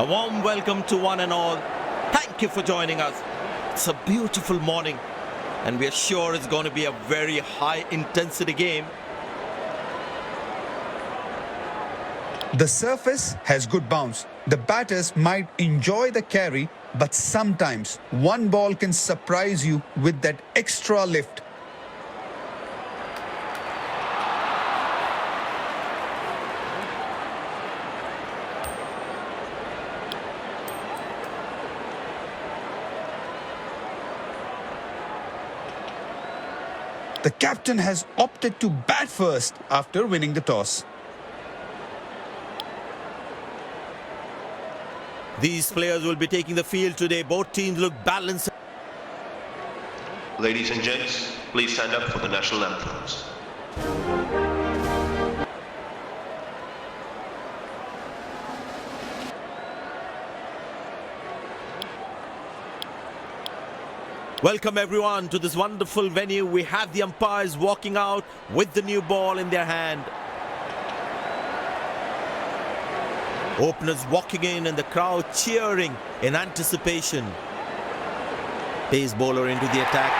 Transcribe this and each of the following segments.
warm welcome to one and all. Thank you for joining us. It's a beautiful morning and we are sure it's going to be a very high intensity game. The surface has good bounce. The batters might enjoy the carry, but sometimes one ball can surprise you with that extra lift. The captain has opted to bat first after winning the toss. These players will be taking the field today. Both teams look balanced. Ladies and gents, please stand up for the national anthems. Welcome everyone to this wonderful venue. We have the umpires walking out with the new ball in their hand. Openers walking in and the crowd cheering in anticipation. Pace bowler into the attack.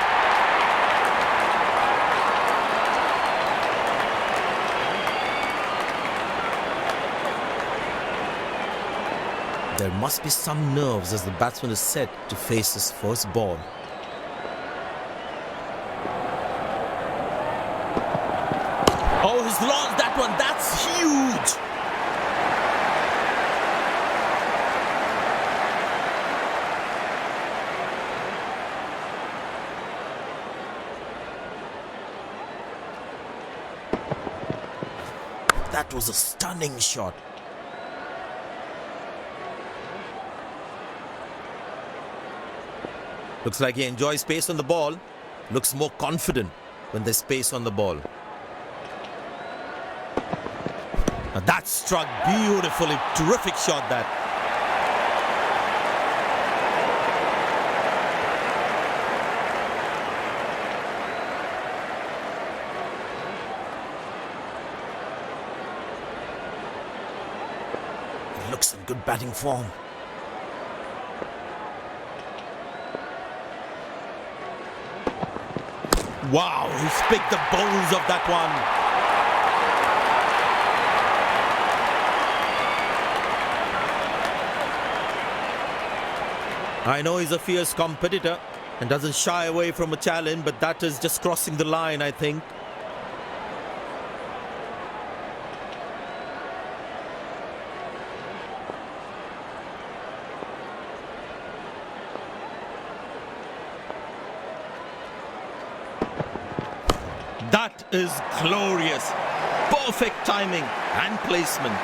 There must be some nerves as the batsman is set to face his first ball. Oh, he's launched that one. That's huge. That was a stunning shot. Looks like he enjoys space on the ball. Looks more confident when there's space on the ball. Now that struck beautifully. Terrific shot that. Looks in good batting form. Wow, he's picked the bones of that one. I know he's a fierce competitor and doesn't shy away from a challenge, but that is just crossing the line, I think. That is glorious. Perfect timing and placement.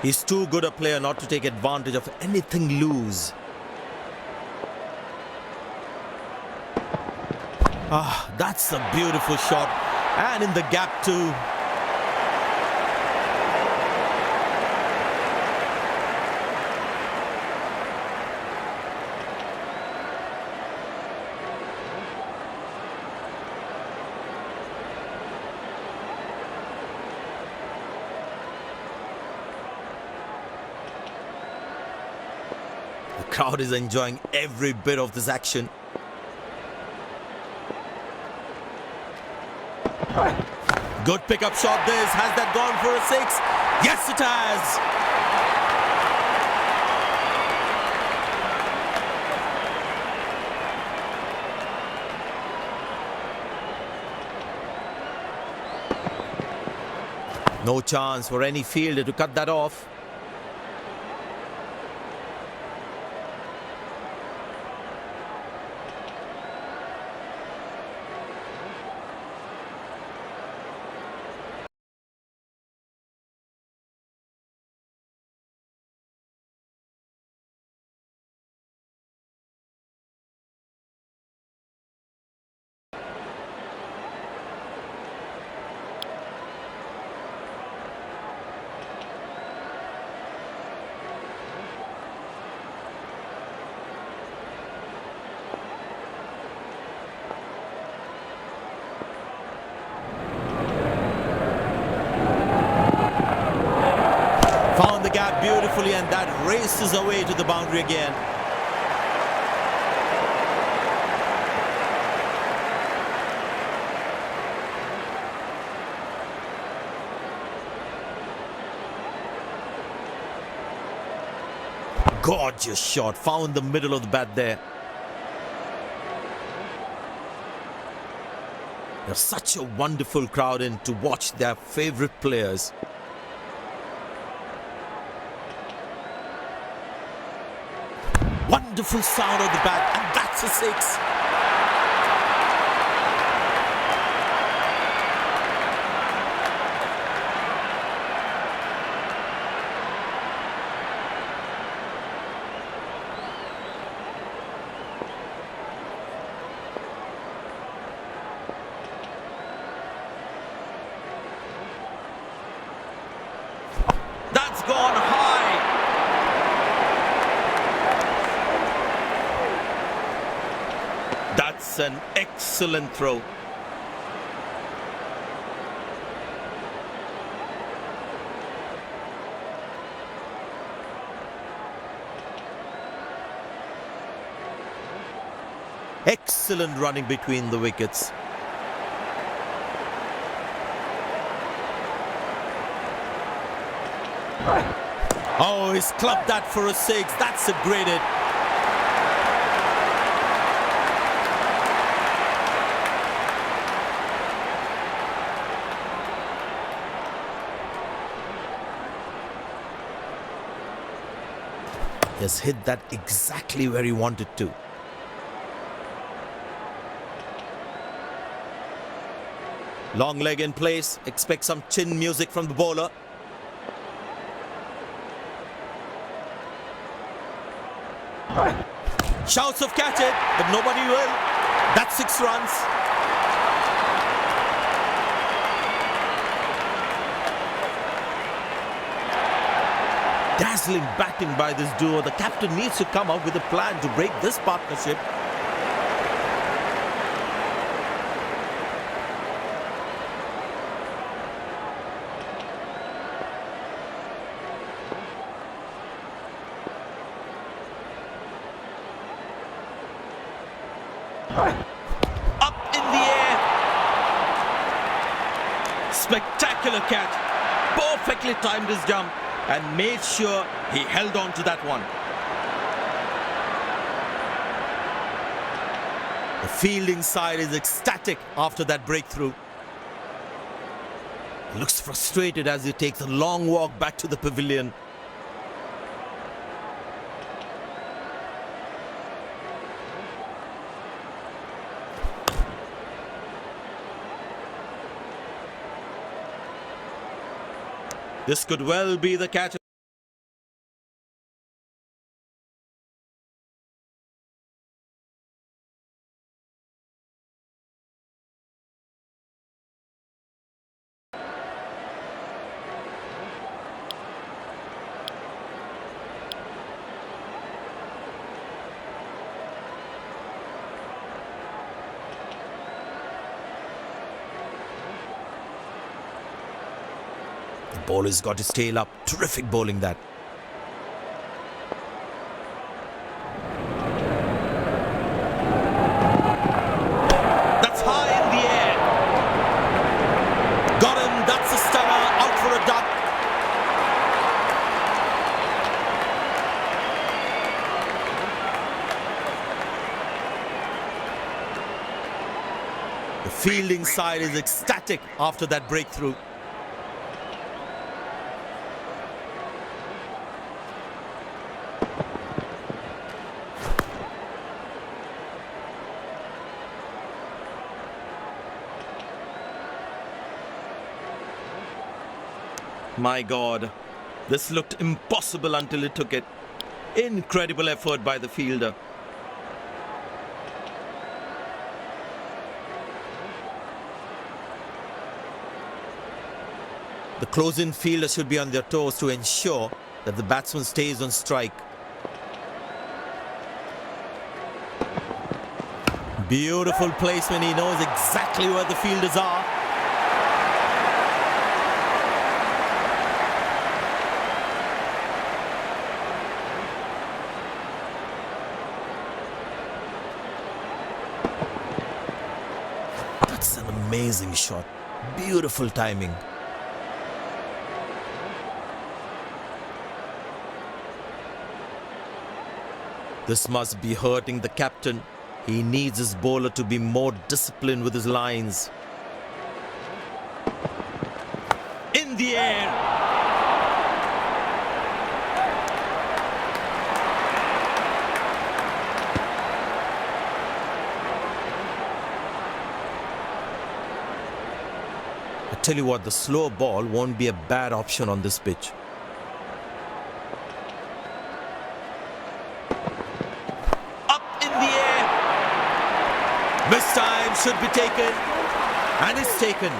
He's too good a player not to take advantage of anything loose. Ah, that's a beautiful shot. And in the gap too. The crowd is enjoying every bit of this action. Good pickup shot this. Has that gone for a six? Yes, it has. No chance for any fielder to cut that off. beautifully, and that races away to the boundary again. Gorgeous shot, found the middle of the bat there. There's such a wonderful crowd in to watch their favorite players. Wonderful sound of the bat, and that's a six. That's gone high. That's an excellent throw. Excellent running between the wickets. Oh, he's clubbed that for a six. That's a great hit. He has hit that exactly where he wanted to. Long leg in place. Expect some chin music from the bowler. Shouts of catch it, but nobody will. That's 6 runs. Dazzling batting by this duo. The captain needs to come up with a plan to break this partnership. Up in the air. Spectacular catch. Perfectly timed his jump and made sure he held on to that one. The fielding side is ecstatic after that breakthrough. He looks frustrated as he takes a long walk back to the pavilion. This could well be the catch. The bowler's got his tail up. Terrific bowling that. That's high in the air. Got him. That's a stunner. Out for a duck. The fielding side is ecstatic after that breakthrough. My God, this looked impossible until he took it. Incredible effort by the fielder. The close-in fielder should be on their toes to ensure that the batsman stays on strike. Beautiful placement. He knows exactly where the fielders are. amazing shot. Beautiful timing. This must be hurting the captain. He needs his bowler to be more disciplined with his lines. In the air. I tell you what, the slow ball won't be a bad option on this pitch. Up in the air. This time should be taken. And it's taken.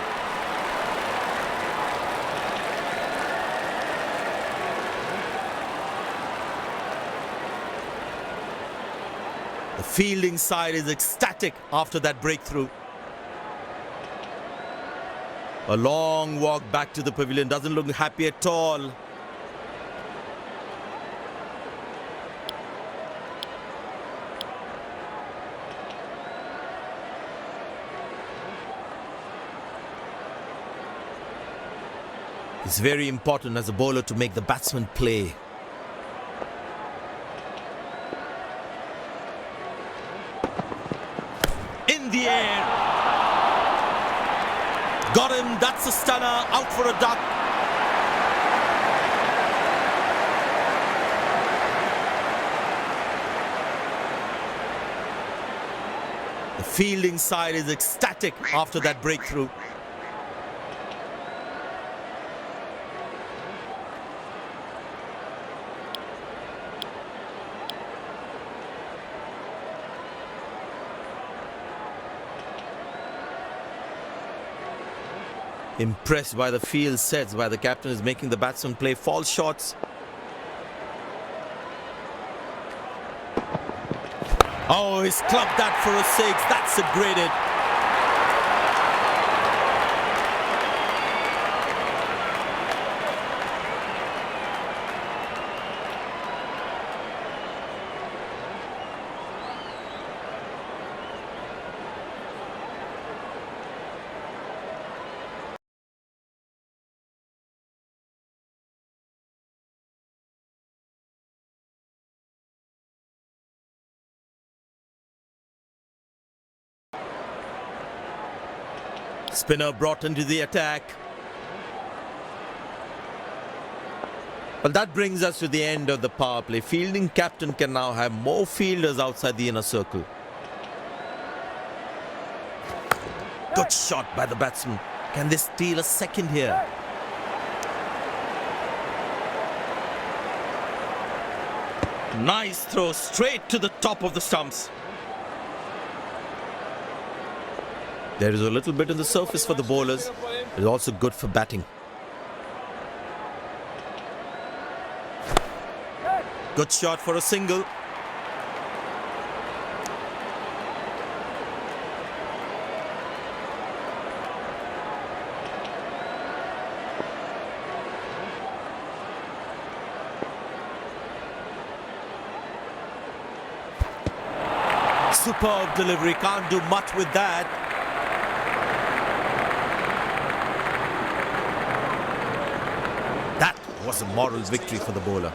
The fielding side is ecstatic after that breakthrough. A long walk back to the pavilion, doesn't look happy at all. It's very important as a bowler to make the batsman play. In the air. Got him, that's a stunner, out for a duck. The fielding side is ecstatic after that breakthrough. Impressed by the field sets, by the captain is making the batsman play false shots. Oh, he's clubbed that for a six. That's a great hit. Spinner brought into the attack. Well, that brings us to the end of the power play. Fielding captain can now have more fielders outside the inner circle. Good shot by the batsman. Can they steal a second here? Nice throw straight to the top of the stumps. There is a little bit on the surface for the bowlers. It's also good for batting. Good shot for a single. Superb delivery, can't do much with that. That was a moral victory for the bowler.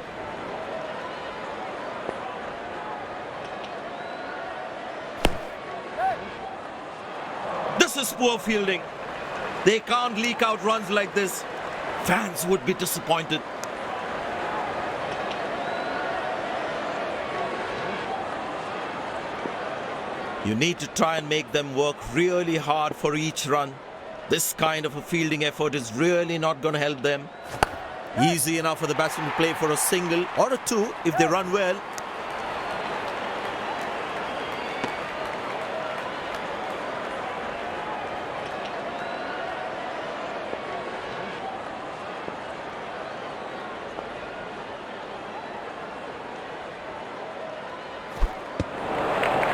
This is poor fielding. They can't leak out runs like this. Fans would be disappointed. You need to try and make them work really hard for each run. This kind of a fielding effort is really not going to help them. Easy enough for the batsman to play for a single or a two if they run well.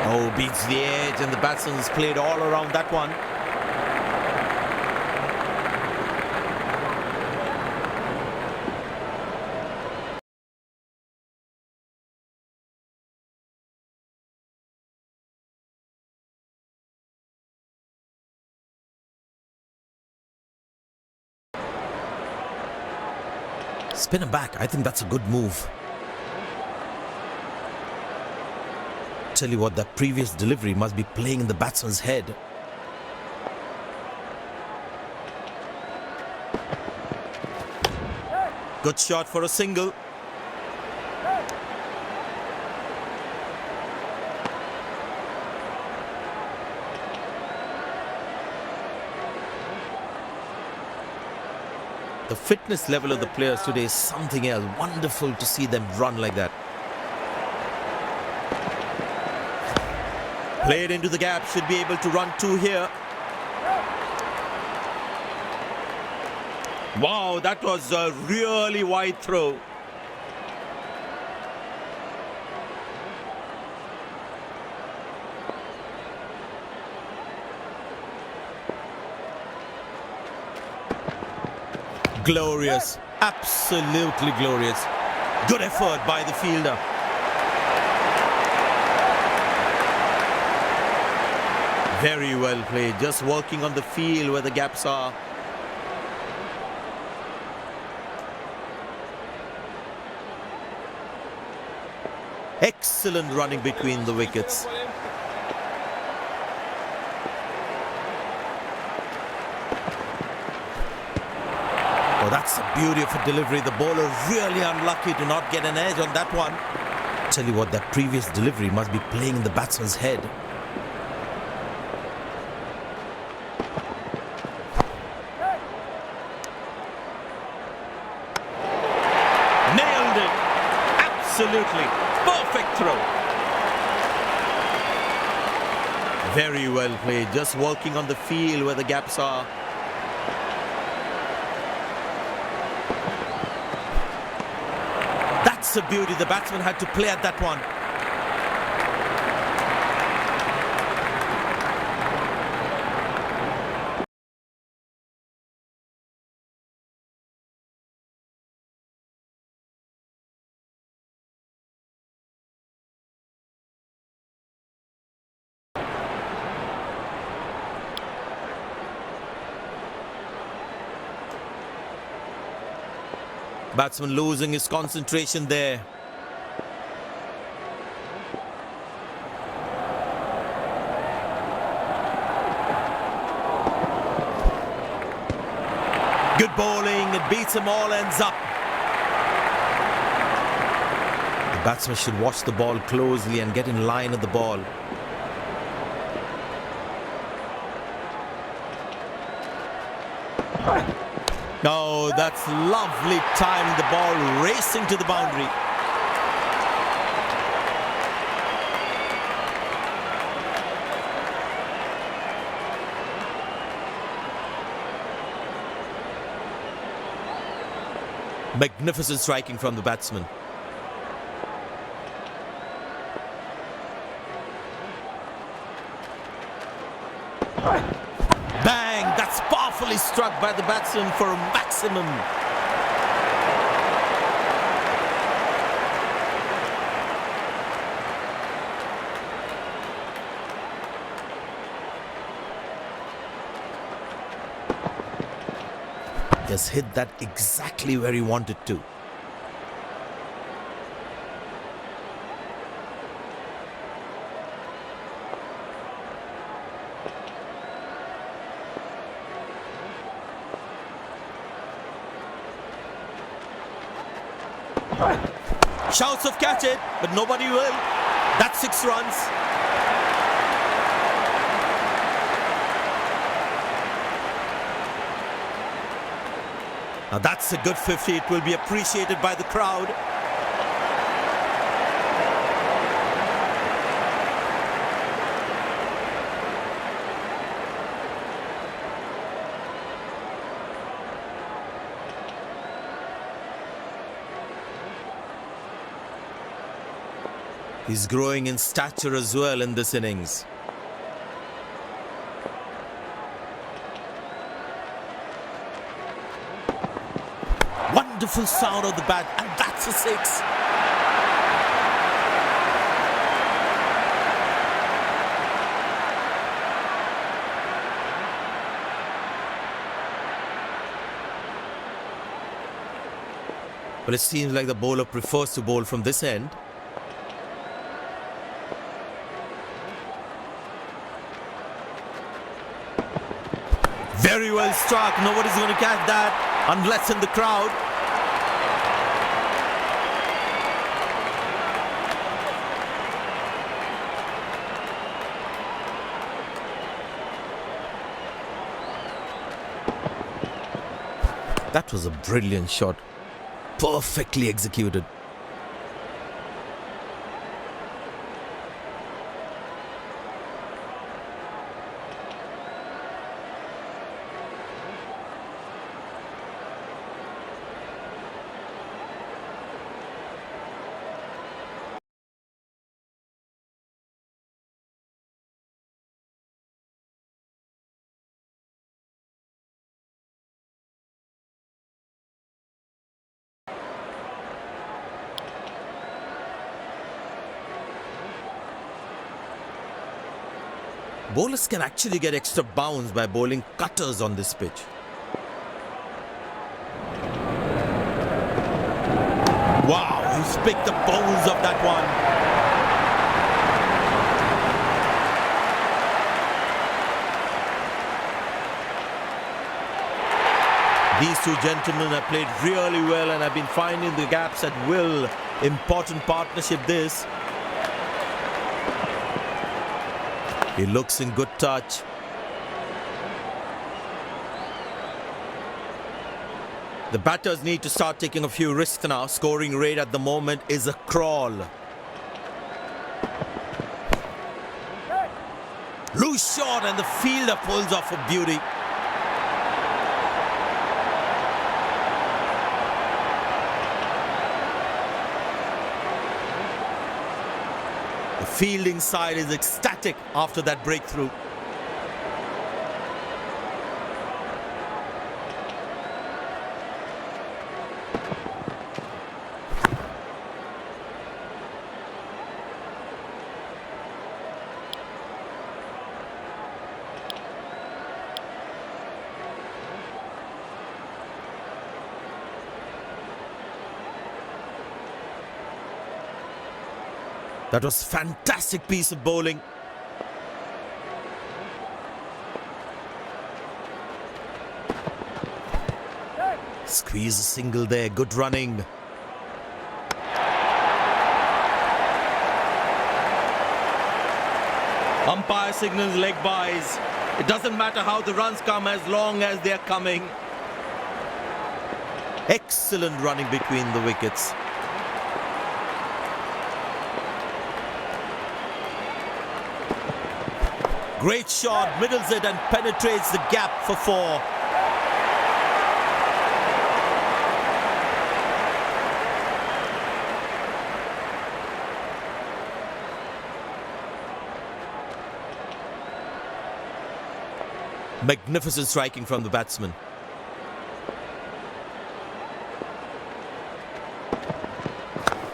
Oh, beats the edge and the batsman's played all around that one. Spin him back. I think that's a good move. Tell you what, that previous delivery must be playing in the batsman's head. Good shot for a single. The fitness level of the players today is something else. Wonderful to see them run like that. Played into the gap, should be able to run two here. Wow, that was a really wide throw. Glorious, absolutely glorious. Good effort by the fielder. Very well played, just working on the field where the gaps are. Excellent running between the wickets. Oh, that's the beauty of a delivery. The bowler really unlucky to not get an edge on that one. Tell you what, that previous delivery must be playing in the batsman's head. Nailed it. Absolutely. Perfect throw. Very well played. Just working on the field where the gaps are. That's a beauty. The batsman had to play at that one. Batsman losing his concentration there. Good bowling, it beats them all, ends up. The batsman should watch the ball closely and get in line of the ball. Oh, that's lovely timing, the ball racing to the boundary. Magnificent striking from the batsman. Bang! That's powerfully struck by the batsman for a maximum. Just hit that exactly where he wanted to. Shouts of catch it, but nobody will. That's 6 runs. Now that's a good 50. It will be appreciated by the crowd. He's growing in stature as well in this innings. Wonderful sound of the bat, and that's a 6. But it seems like the bowler prefers to bowl from this end. Very well struck. Nobody's going to catch that unless in the crowd. That was a brilliant shot. Perfectly executed. Bowlers can actually get extra bounce by bowling cutters on this pitch. Wow, he's picked the bones of that one. These two gentlemen have played really well and have been finding the gaps at will. Important partnership this. He looks in good touch. The batters need to start taking a few risks now. Scoring rate at the moment is a crawl. Loose shot and the fielder pulls off a beauty. The fielding side is ecstatic after that breakthrough. That was a fantastic piece of bowling. Squeeze a single there, good running. Umpire signals leg byes. It doesn't matter how the runs come as long as they're coming. Excellent running between the wickets. Great shot, middles it and penetrates the gap for four. Magnificent striking from the batsman.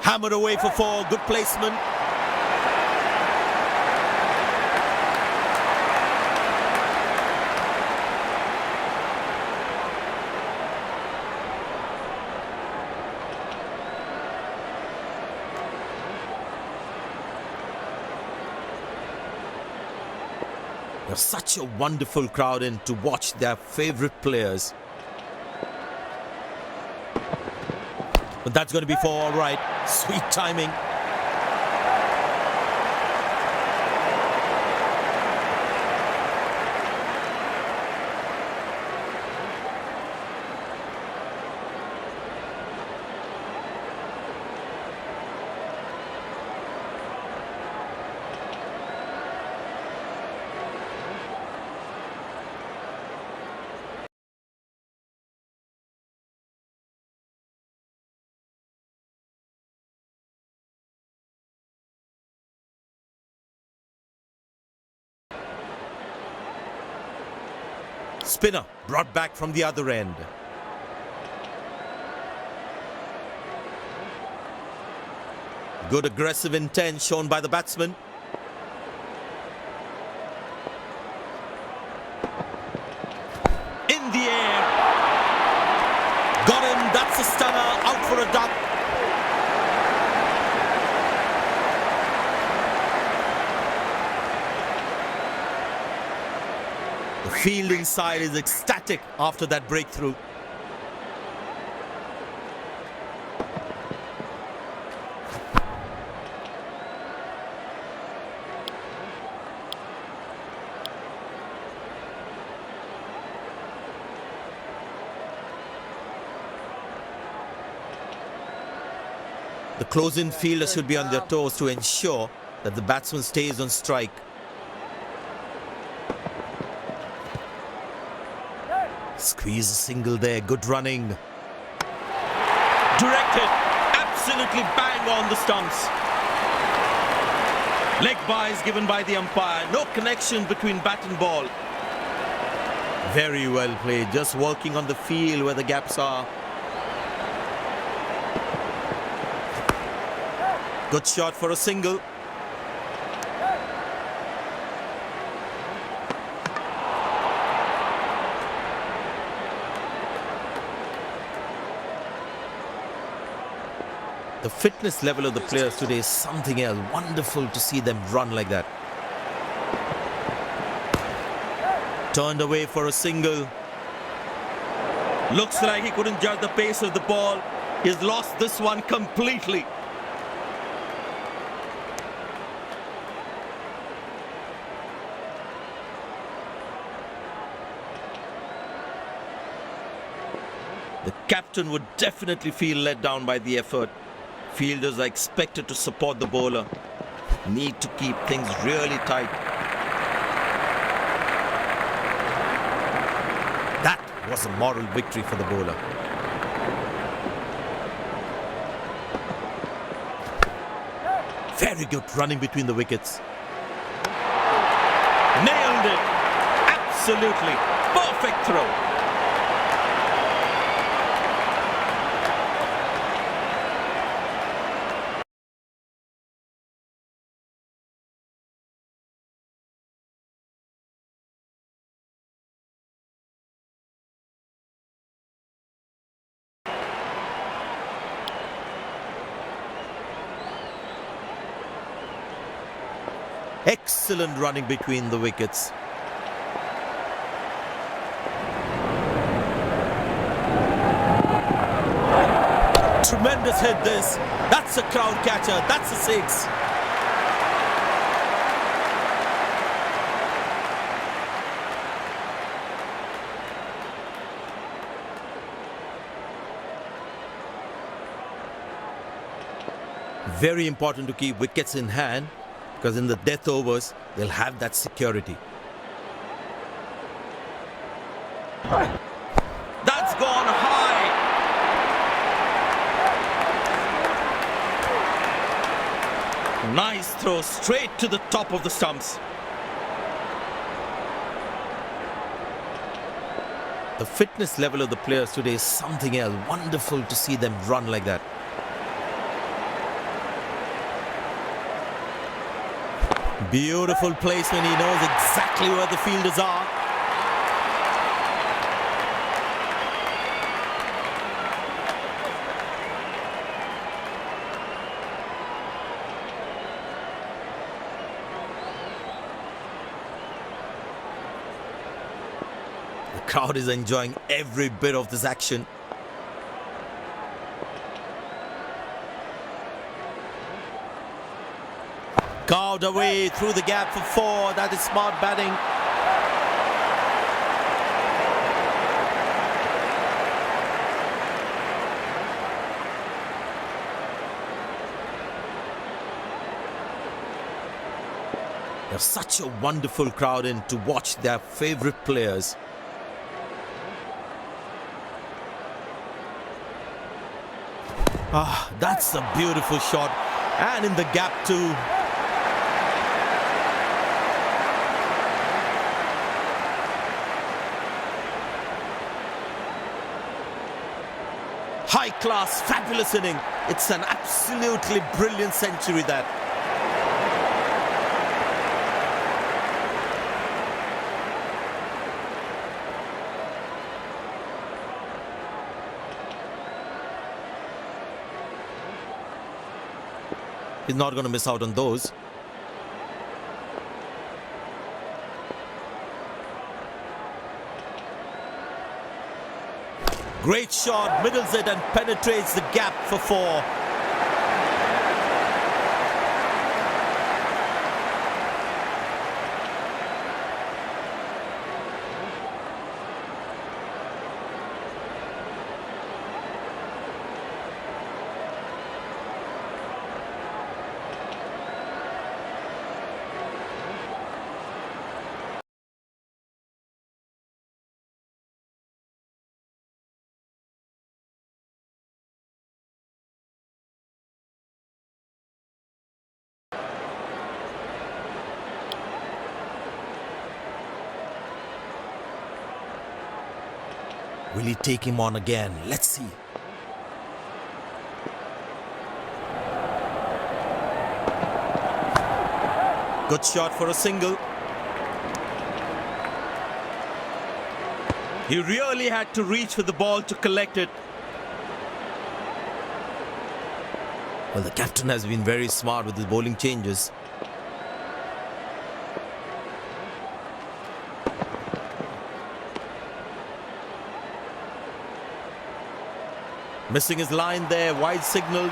Hammered away for four, good placement. There's such a wonderful crowd in to watch their favorite players. But that's going to be for all right. Sweet timing. Spinner brought back from the other end. Good aggressive intent shown by the batsman. In the air. Got him. That's a stunner, out for a duck. The fielding side is ecstatic after that breakthrough. The close-in fielder should be on their toes to ensure that the batsman stays on strike. Squeeze a single there, good running. Directed, absolutely bang on the stumps. Leg byes given by the umpire, no connection between bat and ball. Very well played, just working on the field where the gaps are. Good shot for a single. The fitness level of the players today is something else. Wonderful to see them run like that. Turned away for a single. Looks like he couldn't judge the pace of the ball. He's lost this one completely. The captain would definitely feel let down by the effort. Fielders are expected to support the bowler. Need to keep things really tight. That was a moral victory for the bowler. Very good running between the wickets. Nailed it. Absolutely perfect throw. Excellent running between the wickets. Tremendous hit this. That's a crowd catcher. That's a six. Very important to keep wickets in hand, because in the death overs, they'll have that security. That's gone high. Nice throw straight to the top of the stumps. The fitness level of the players today is something else. Wonderful to see them run like that. Beautiful placement. He knows exactly where the fielders are. The crowd is enjoying every bit of this action. Carved away through the gap for four. That is smart batting. There's such a wonderful crowd in to watch their favorite players. Ah, that's a beautiful shot. And in the gap too. High class, fabulous inning. It's an absolutely brilliant century that. He's not going to miss out on those. Great shot, middles it and penetrates the gap for 4. Will he take him on again? Let's see. Good shot for a single. He really had to reach for the ball to collect it. Well, the captain has been very smart with his bowling changes. Missing his line there, wide signalled.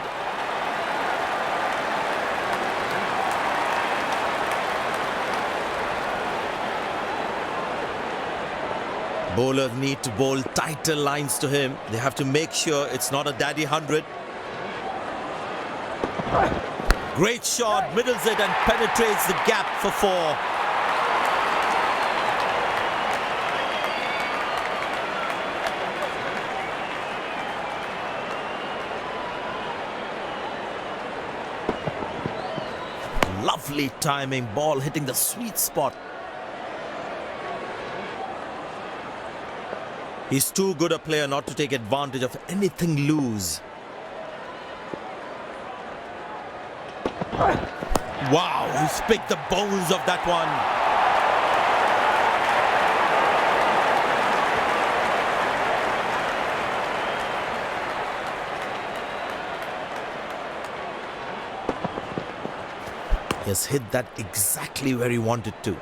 Bowlers need to bowl tighter lines to him. They have to make sure it's not a daddy 100. Great shot, middles it and penetrates the gap for 4. Lovely timing, ball hitting the sweet spot. He's too good a player not to take advantage of anything loose. Wow, he's picked the bones of that one. He has hit that exactly where he wanted to.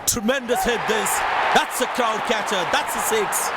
Tremendous hit this. That's a crowd catcher. That's a 6.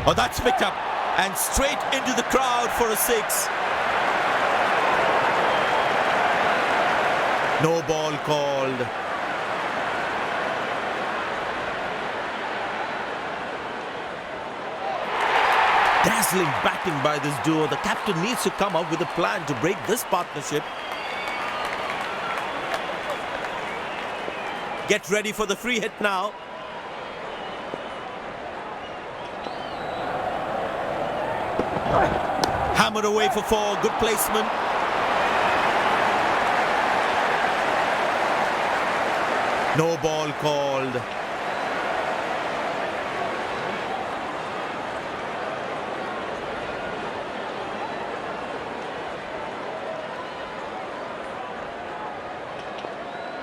Oh, that's picked up and straight into the crowd for a 6. No ball called. Dazzling batting by this duo. The captain needs to come up with a plan to break this partnership. Get ready for the free hit now. Hammered away for 4. Good placement. No ball called.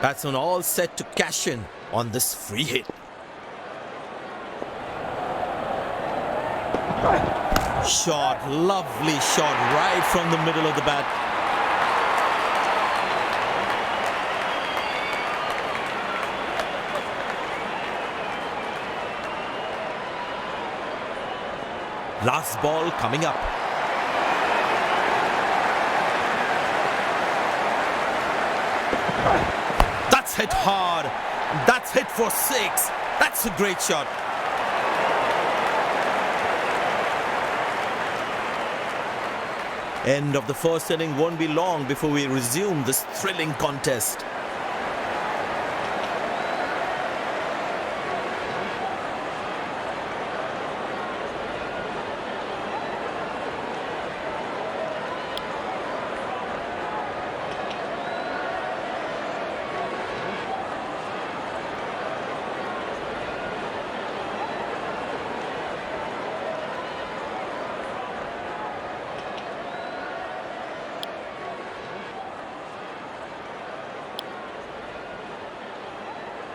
Batsman all set to cash in on this free hit. Shot, lovely shot right from the middle of the bat. Last ball coming up. That's hit hard. That's hit for 6. That's a great shot. End of the first inning won't be long before we resume this thrilling contest.